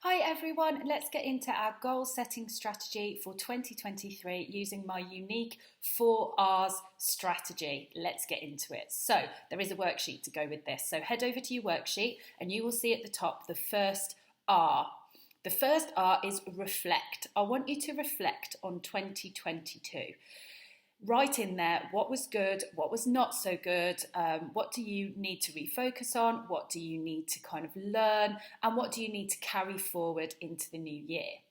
Hi everyone, let's get into our goal setting strategy for 2023 using my unique 4R's strategy. Let's get into it. So there is a worksheet to go with this. So head over to your worksheet and you will see at the top the first R. The first R is reflect. I want you to reflect on 2022. Write in there what was good, what was not so good, what do you need to refocus on, what do you need to kind of learn, and what do you need to carry forward into the new year.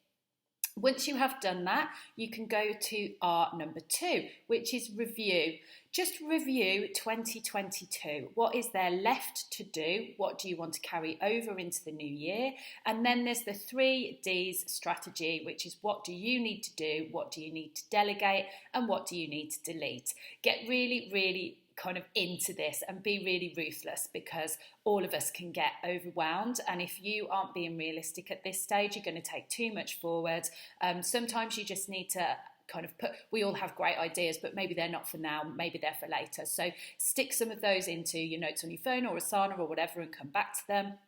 Once you have done that, you can go to R number 2, which is review. Just review 2022. What is there left to do? What do you want to carry over into the new year? And then there's the 3Ds strategy, which is what do you need to do? What do you need to delegate? And what do you need to delete? Get really kind of into this and be really ruthless, because all of us can get overwhelmed, and if you aren't being realistic at this stage, you're going to take too much forward. Sometimes you just need to kind of we all have great ideas, but maybe they're not for now, maybe they're for later. So stick some of those into your notes on your phone or Asana or whatever and come back to them,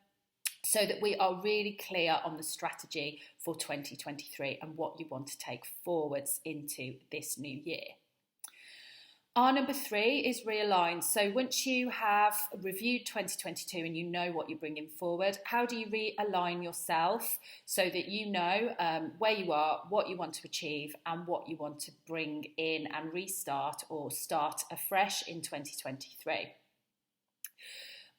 so that we are really clear on the strategy for 2023 and what you want to take forwards into this new year. Our number 3 is realign. So once you have reviewed 2022 and you know what you're bringing forward, how do you realign yourself so that you know where you are, what you want to achieve, and what you want to bring in and restart or start afresh in 2023?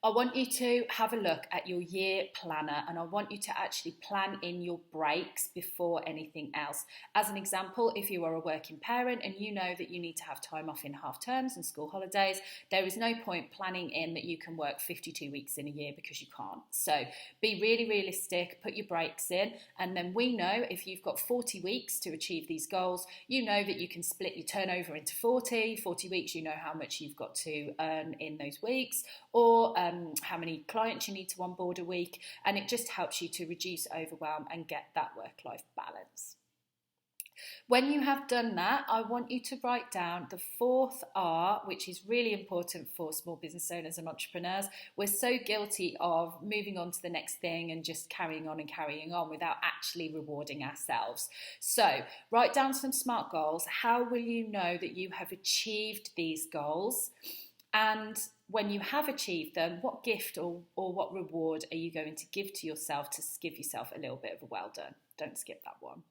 I want you to have a look at your year planner, and I want you to actually plan in your breaks before anything else. As an example, if you are a working parent and you know that you need to have time off in half terms and school holidays, there is no point planning in that you can work 52 weeks in a year, because you can't. So be really realistic, put your breaks in, and then we know if you've got 40 weeks to achieve these goals, you know that you can split your turnover into 40 weeks, you know how much you've got to earn in those weeks, or how many clients you need to onboard a week, and it just helps you to reduce overwhelm and get that work-life balance. When you have done that, I want you to write down the 4th R, which is really important for small business owners and entrepreneurs. We're so guilty of moving on to the next thing and just carrying on without actually rewarding ourselves. So write down some SMART goals. How will you know that you have achieved these goals? And when you have achieved them, what gift or what reward are you going to give to yourself to give yourself a little bit of a well done? Don't skip that one.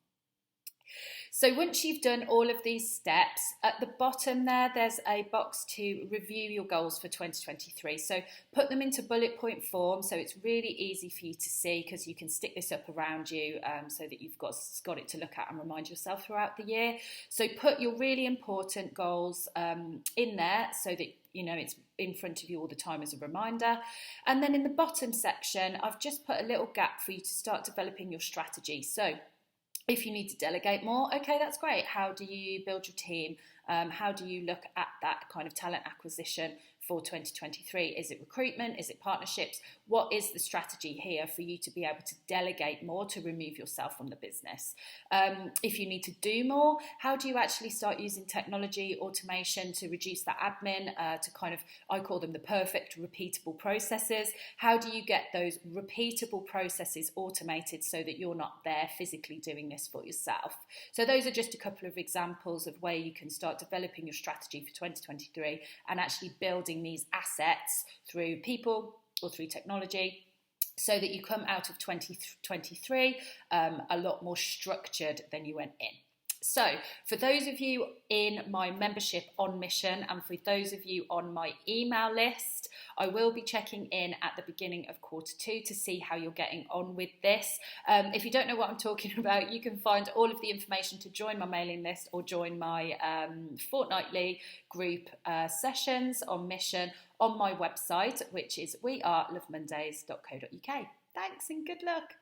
So once you've done all of these steps, at the bottom there's a box to review your goals for 2023. So put them into bullet point form, so it's really easy for you to see, because you can stick this up around you so that you've got it to look at and remind yourself throughout the year. So put your really important goals in there so that you know it's in front of you all the time as a reminder. And then in the bottom section, I've just put a little gap for you to start developing your strategy. So if you need to delegate more, okay, that's great. How do you build your team? How do you look at that kind of talent acquisition for 2023? Is it recruitment? Is it partnerships? What is the strategy here for you to be able to delegate more, to remove yourself from the business? If you need to do more, how do you actually start using technology, automation to reduce that admin, to kind of, I call them the perfect repeatable processes. How do you get those repeatable processes automated so that you're not there physically doing this for yourself? So those are just a couple of examples of where you can start developing your strategy for 2023 and actually building these assets through people or through technology, so that you come out of 2023 a lot more structured than you went in. So for those of you in my membership on mission, and for those of you on my email list, I will be checking in at the beginning of Q2 to see how you're getting on with this. If you don't know what I'm talking about, you can find all of the information to join my mailing list or join my fortnightly group sessions on mission on my website, which is wearelovemondays.co.uk. Thanks and good luck.